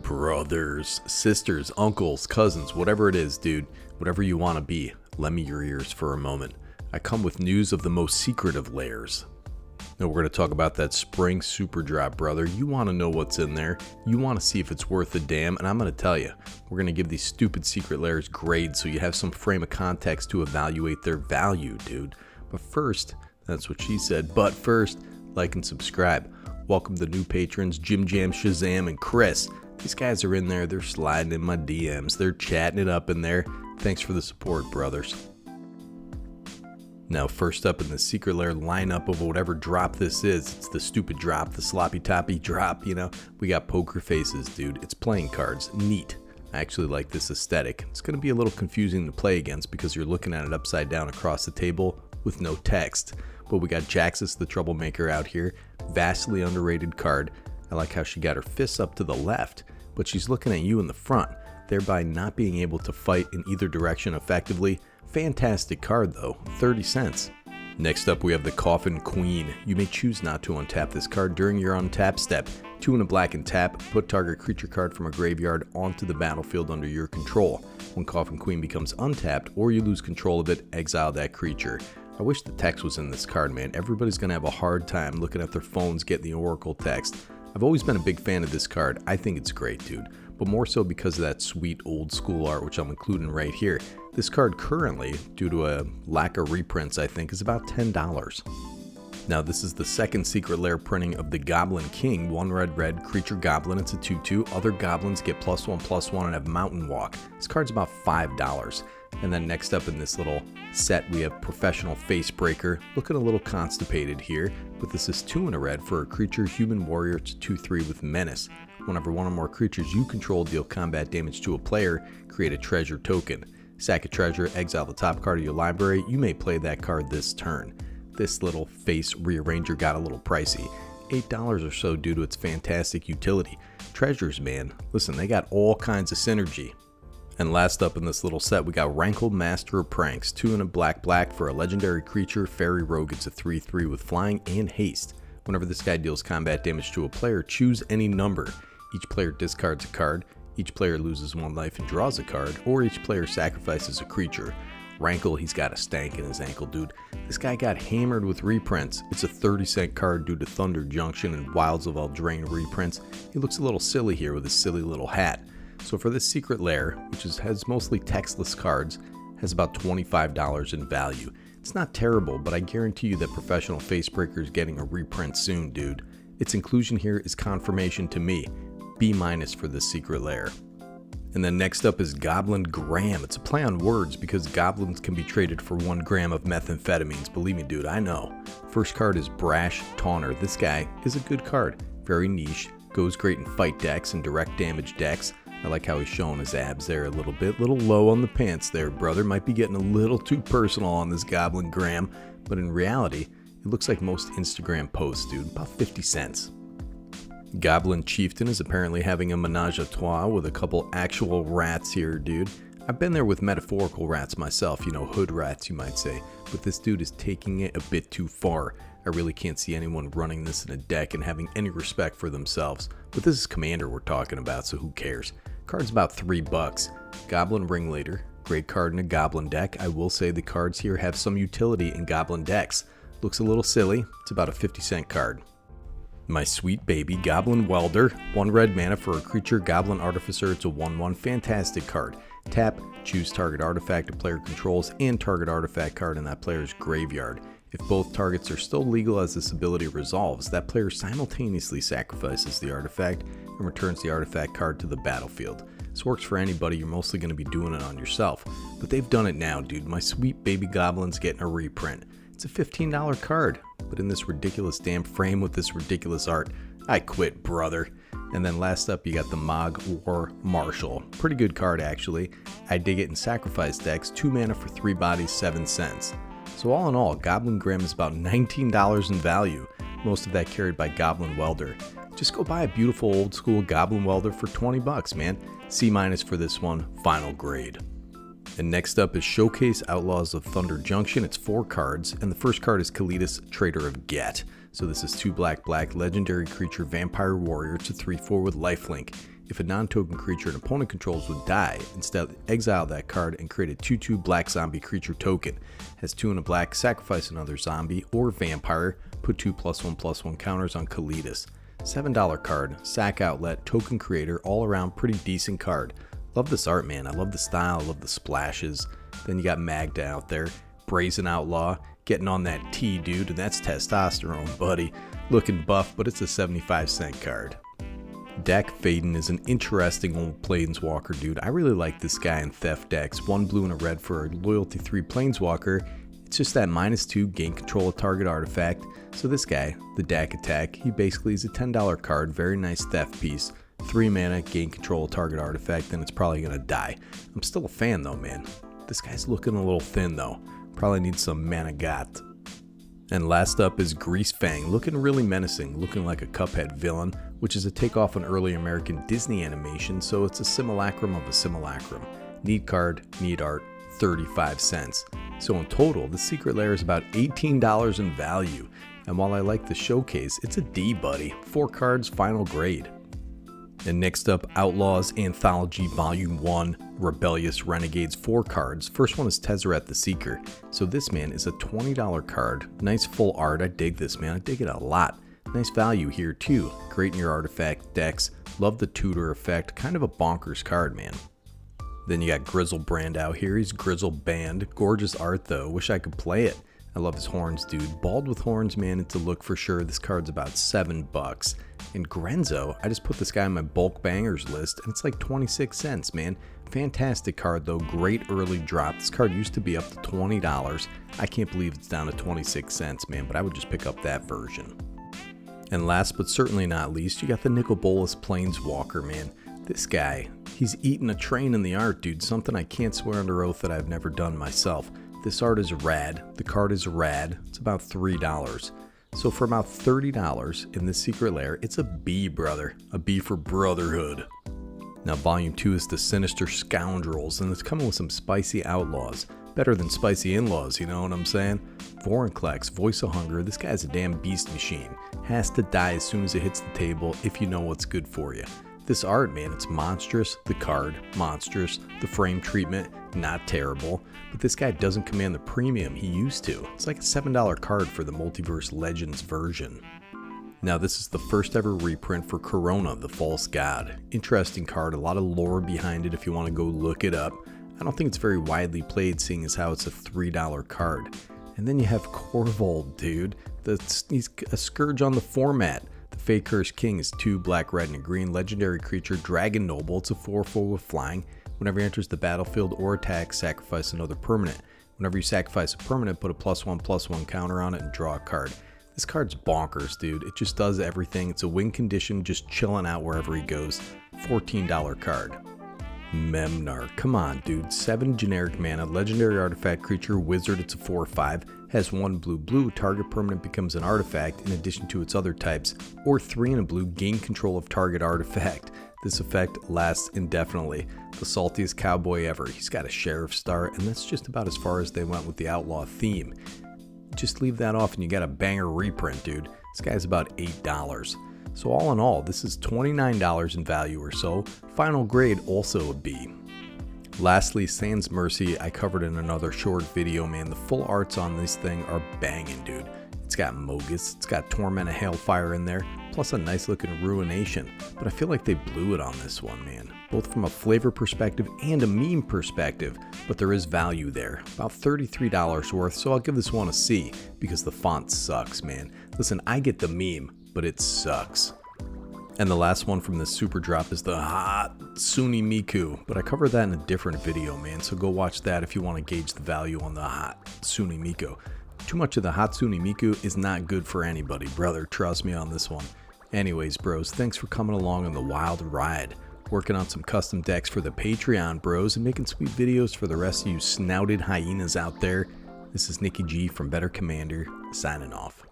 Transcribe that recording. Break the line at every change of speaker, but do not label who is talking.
Brothers, sisters, uncles, cousins, whatever it is, dude, whatever you want to be, lend me your ears for a moment. I come with news of the most secret of lairs. Now we're going to talk about that spring Superdrop, brother. You want to know what's in there. You want to see if it's worth a damn, and I'm going to tell you, we're going to give these stupid secret lairs grades so you have some frame of context to evaluate their value, dude. But first, that's what she said, but first, like and subscribe. Welcome the new patrons, Jim Jam, Shazam, and Chris. These guys are in there, they're sliding in my DMs, they're chatting it up in there. Thanks for the support, brothers. Now, first up in the secret lair lineup of whatever drop this is, it's the stupid drop, the sloppy toppy drop, you know. We got poker faces, dude. It's playing cards. Neat. I actually like this aesthetic. It's going to be a little confusing to play against because you're looking at it upside down across the table with no text. But we got Jaxus the Troublemaker out here. Vastly underrated card. I like how she got her fists up to the left, but she's looking at you in the front, thereby not being able to fight in either direction effectively. Fantastic card though, 30 cents. Next up we have the Coffin Queen. You may choose not to untap this card during your untap step. 2 and a black and tap, put target creature card from a graveyard onto the battlefield under your control. When Coffin Queen becomes untapped or you lose control of it, exile that creature. I wish the text was in this card, man. Everybody's gonna have a hard time looking at their phones getting the Oracle text. I've always been a big fan of this card. I think it's great, dude. But more so because of that sweet old school art, which I'm including right here. This card currently, due to a lack of reprints, I think, is about $10. Now, this is the second secret lair printing of the Goblin King. 1 red creature goblin. It's a 2/2. Other goblins get +1/+1 and have Mountain Walk. This card's about $5. And then next up in this little set, we have Professional Facebreaker. Looking a little constipated here, but this is 2 and a red for a creature, human warrior. It's 2/3 with Menace. Whenever one or more creatures you control deal combat damage to a player, create a treasure token. Sack a treasure, exile the top card of your library. You may play that card this turn. This little face rearranger got a little pricey. $8 or so due to its fantastic utility. Treasures, man. Listen, they got all kinds of synergy. And last up in this little set, we got Rankled Master of Pranks. 2 and a black for a legendary creature, Fairy Rogue. It's a 3/3 with flying and haste. Whenever this guy deals combat damage to a player, choose any number. Each player discards a card, each player loses 1 life and draws a card, or each player sacrifices a creature. Rankle, he's got a stank in his ankle, dude. This guy got hammered with reprints. It's a 30-cent card due to Thunder Junction and Wilds of Eldraine reprints. He looks a little silly here with his silly little hat. So for this secret lair, which has mostly textless cards, has about $25 in value. It's not terrible, but I guarantee you that Professional Facebreaker is getting a reprint soon, dude. Its inclusion here is confirmation to me. B- for this secret lair. And then next up is Goblin Grim. It's a play on words because goblins can be traded for 1 gram of methamphetamines. Believe me, dude, I know. First card is Brash Taunter. This guy is a good card. Very niche. Goes great in fight decks and direct damage decks. I like how he's showing his abs there a little bit. Little low on the pants there, brother. Might be getting a little too personal on this Goblin Grim. But in reality, it looks like most Instagram posts, dude. About 50 cents. Goblin Chieftain is apparently having a menage a trois with a couple actual rats here, dude. I've been there with metaphorical rats myself, you know, hood rats you might say, but this dude is taking it a bit too far. I really can't see anyone running this in a deck and having any respect for themselves, but this is Commander we're talking about, so who cares? Card's about $3. Goblin Ringleader, great card in a Goblin deck. I will say the cards here have some utility in Goblin decks. Looks a little silly, it's about a 50-cent card. My sweet baby Goblin Welder, 1 red mana for a creature, Goblin Artificer. It's a 1/1 fantastic card. Tap, choose target artifact a player controls and target artifact card in that player's graveyard. If both targets are still legal as this ability resolves, that player simultaneously sacrifices the artifact and returns the artifact card to the battlefield. This works for anybody, you're mostly going to be doing it on yourself. But they've done it now, dude. My sweet baby Goblin's getting a reprint. It's a $15 card, but in this ridiculous damn frame with this ridiculous art, I quit, brother. And then last up, you got the Mog War Marshal. Pretty good card, actually. I dig it in sacrifice decks. 2 mana for 3 bodies, 7 cents. So all in all, Goblin Grim is about $19 in value, most of that carried by Goblin Welder. Just go buy a beautiful old school Goblin Welder for 20 bucks, man. C- for this one, final grade. And next up is Showcase Outlaws of Thunder Junction. It's 4 cards, and the first card is Kalidas, Trader of Get. So this is 2 black legendary creature vampire warrior. It's a 3/4 with lifelink. If a non-token creature an opponent controls would die, instead exile that card and create a 2/2 black zombie creature token. Has 2 and a black, sacrifice another zombie or vampire, put 2 +1/+1 counters on Kalidas. $7 card, sack outlet, token creator, all around pretty decent card. Love this art, man. I love the style, I love the splashes. Then you got Magda out there, Brazen Outlaw, getting on that T, dude, and that's testosterone, buddy. Looking buff, but it's a 75-cent card. Dak Faden is an interesting old planeswalker, dude. I really like this guy in Theft decks. 1 blue and a red for a loyalty 3 planeswalker. It's just that -2 gain control of target artifact. So this guy, the Dak Attack, he basically is a $10 card, very nice theft piece. 3 mana, gain control of target artifact, then it's probably gonna die. I'm still a fan though, man. This guy's looking a little thin though. Probably needs some mana got. And last up is Greasefang, looking really menacing, looking like a Cuphead villain, which is a takeoff on early American Disney animation, so it's a simulacrum of a simulacrum. Neat card, neat art, 35 cents. So in total, the Secret Lair is about $18 in value. And while I like the showcase, it's a D, buddy. 4 cards, final grade. And next up, Outlaws Anthology Volume 1, Rebellious Renegades, 4 cards. First one is Tezzeret the Seeker. So this, man, is a $20 card. Nice full art. I dig this, man. I dig it a lot. Nice value here, too. Great in your artifact decks. Love the tutor effect. Kind of a bonkers card, man. Then you got Grizzlebrand out here. He's Grizzle Band. Gorgeous art, though. Wish I could play it. I love his horns, dude. Bald with horns, man, it's a look for sure. This card's about $7. And Grenzo, I just put this guy on my bulk bangers list, and it's like 26 cents, man. Fantastic card, though. Great early drop. This card used to be up to $20. I can't believe it's down to 26 cents, man, but I would just pick up that version. And last but certainly not least, you got the Nicol Bolas Planeswalker, man. This guy, he's eating a train in the art, dude. Something I can't swear under oath that I've never done myself. This art is rad. The card is rad. It's about $3. So for about $30 in this Secret Lair, it's a B, brother. A B for Brotherhood. Now Volume 2 is the Sinister Scoundrels, and it's coming with some spicy outlaws. Better than spicy in-laws, you know what I'm saying? Vorinclex, Voice of Hunger, this guy's a damn beast machine. Has to die as soon as it hits the table if you know what's good for you. This art, man, it's monstrous. The card, monstrous. The frame treatment, not terrible. But this guy doesn't command the premium he used to. It's like a $7 card for the Multiverse Legends version. Now this is the first ever reprint for Corona, the False God. Interesting card, a lot of lore behind it if you want to go look it up. I don't think it's very widely played, seeing as how it's a $3 card. And then you have Corvold, dude. He's a scourge on the format. The Fate Cursed King is 2 black, red, and a green. Legendary creature, Dragon Noble. It's a 4/4 with flying. Whenever he enters the battlefield or attacks, sacrifice another permanent. Whenever you sacrifice a permanent, put a +1/+1 counter on it and draw a card. This card's bonkers, dude. It just does everything. It's a win condition, just chilling out wherever he goes. $14 card. Memnar. Come on, dude. 7 generic mana, legendary artifact creature, wizard. It's a 4/5. Has 1 blue. Target permanent becomes an artifact in addition to its other types. Or 3 and a blue, gain control of target artifact. This effect lasts indefinitely. The saltiest cowboy ever. He's got a sheriff star, and that's just about as far as they went with the outlaw theme. Just leave that off and you got a banger reprint, dude. This guy's about $8. So all in all, this is $29 in value or so. Final grade also a B. Lastly, Sans Mercy, I covered in another short video, man. The full arts on this thing are banging, dude. It's got Mogus, it's got Torment of Hailfire in there, plus a nice looking Ruination. But I feel like they blew it on this one, man. Both from a flavor perspective and a meme perspective, but there is value there. About $33 worth, so I'll give this one a C, because the font sucks, man. Listen, I get the meme, but it sucks. And the last one from the Superdrop is the Hatsune Miku, but I covered that in a different video, man, so go watch that if you want to gauge the value on the Hatsune Miku. Too much of the Hatsune Miku is not good for anybody, brother, trust me on this one. Anyways, bros, thanks for coming along on the wild ride. Working on some custom decks for the Patreon, bros, and making sweet videos for the rest of you snouted hyenas out there. This is Nicky G from Better Commander, signing off.